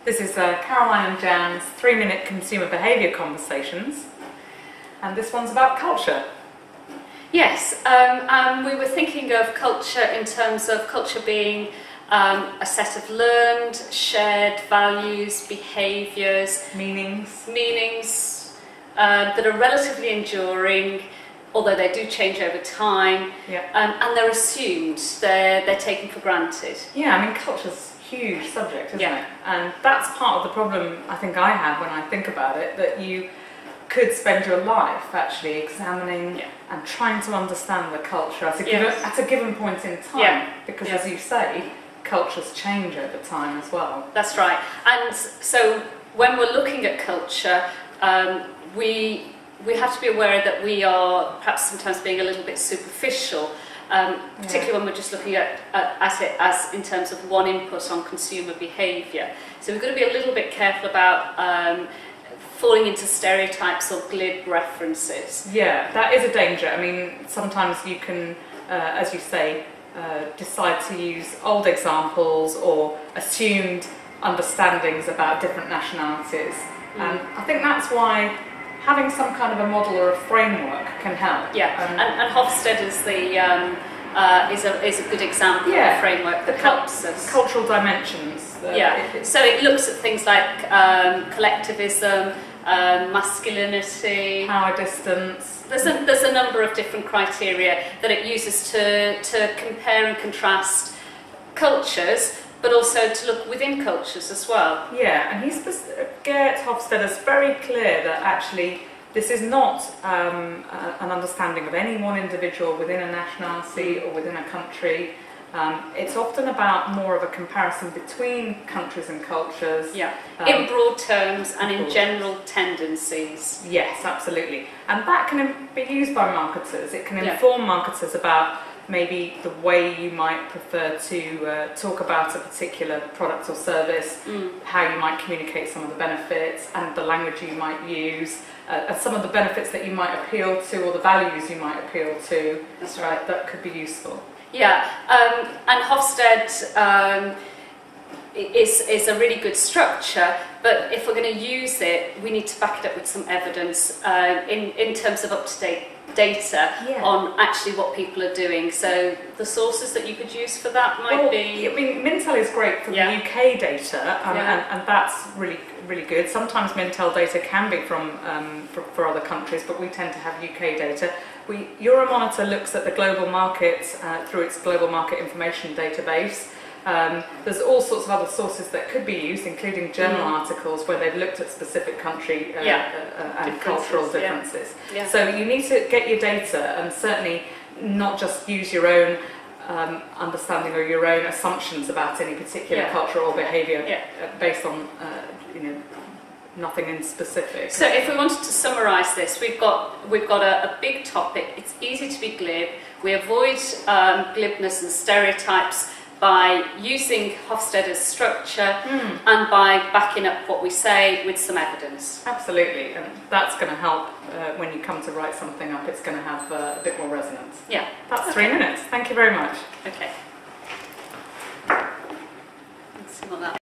This is Caroline and Jan's 3-minute consumer behaviour conversations, and this one's about culture. Yes, and we were thinking of culture in terms of culture being a set of learned, shared values, behaviours, Meanings. That are relatively enduring, although they do change over time, and they're assumed, they're taken for granted. Yeah, I mean, culture's a huge subject, isn't it? And that's part of the problem I think I have when I think about it, that you could spend your life actually examining and trying to understand the culture at a given point in time, because as you say, cultures change over time as well. That's right. And so when we're looking at culture, we have to be aware that we are perhaps sometimes being a little bit superficial, particularly when we're just looking at it as in terms of one input on consumer behaviour. So we've got to be a little bit careful about falling into stereotypes or glib references. Yeah, that is a danger. I mean, sometimes you can, as you say, decide to use old examples or assumed understandings about different nationalities. And I think that's why having some kind of a model or a framework can help. And Hofstede is a good example of a framework that helps us. Cultural dimensions. So it looks at things like collectivism, masculinity, power distance. There's a number of different criteria that it uses to compare and contrast cultures, but also to look within cultures as well. Yeah, and Geert Hofstede is very clear that actually this is not an understanding of any one individual within a nationality or within a country. It's often about more of a comparison between countries and cultures. In broad terms and in general tendencies. Yes, absolutely. And that can be used by marketers. It can inform marketers about maybe the way you might prefer to talk about a particular product or service, how you might communicate some of the benefits and the language you might use, and some of the benefits that you might appeal to or the values you might appeal to. That's right. That could be useful. And Hofstede is a really good structure, but if we're going to use it, we need to back it up with some evidence in terms of up-to-date data on actually what people are doing. So the sources that you could use for that might be... I mean, Mintel is great for the UK data, and that's really good. Sometimes Mintel data can be from for other countries, but we tend to have UK data. Euromonitor looks at the global market through its global market information database. There's all sorts of other sources that could be used, including journal articles where they've looked at specific country and cultural differences. So you need to get your data and certainly not just use your own understanding or your own assumptions about any particular culture or behaviour based on nothing in specific. So if we wanted to summarise this, we've got a big topic. It's easy to be glib. We avoid glibness and stereotypes by using Hofstede's structure and by backing up what we say with some evidence. Absolutely, and that's going to help when you come to write something up. It's going to have a bit more resonance. That's 3 minutes. Thank you very much. Okay. Let's see what that